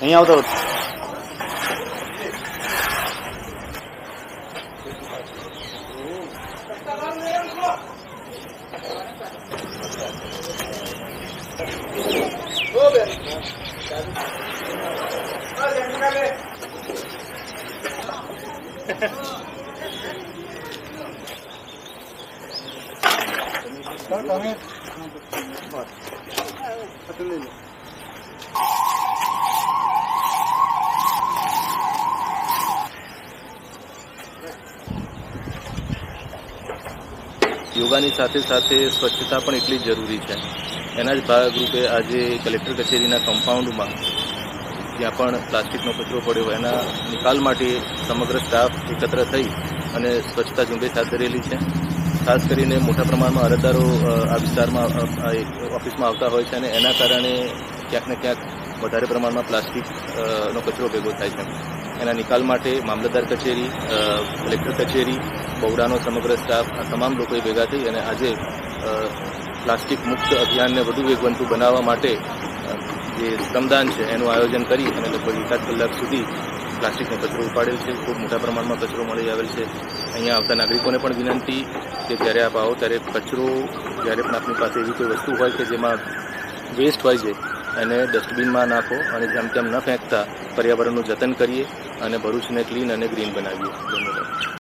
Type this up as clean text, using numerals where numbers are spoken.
અહીંયા આવતો યોગાની સાથે સાથે સ્વચ્છતા પણ એટલી જ જરૂરી છે. એના જ ભાગરૂપે આજે કલેક્ટર કચેરીના કમ્પાઉન્ડમાં જ્યાં પણ પ્લાસ્ટિકનો કચરો પડ્યો એના નિકાલ માટે સમગ્ર સ્ટાફ એકત્ર થઈ અને સ્વચ્છતા ઝુંબેશ હાથ ધરેલી છે. ખાસ કરીને મોટા પ્રમાણમાં અરજદારો આ વિસ્તારમાં ઓફિસમાં આવતા હોય છે અને એના કારણે ક્યાંક ને ક્યાંક વધારે પ્રમાણમાં પ્લાસ્ટિકનો કચરો ભેગો થાય છે. એના નિકાલ માટે મામલતદાર કચેરી, કલેક્ટર કચેરી, બહુડાનો સમગ્ર સ્ટાફ આ તમામ લોકોએ ભેગા થઈ અને આજે પ્લાસ્ટિક મુક્ત અભિયાનને વધુ વેગવંતુ બનાવવા માટે જે શ્રમદાન છે એનું આયોજન કરી અને લગભગ 1 કલાક સુધી પ્લાસ્ટિકનો કચરો ઉપાડેલ છે. ખૂબ મોટા પ્રમાણમાં કચરો મળી આવેલ છે. અહીંયા આવતા નાગરિકોને પણ વિનંતી કે જ્યારે આપ આવો ત્યારે કચરો જ્યારે પણ આપની પાસે એવી કોઈ વસ્તુ હોય કે જેમાં વેસ્ટ હોય છે એને ડસ્ટબિનમાં નાખો અને જેમ તેમ ન ફેંકતા પર્યાવરણનું જતન કરીએ અને ભરૂચને ક્લીન અને ગ્રીન બનાવીએ. ધન્યવાદ.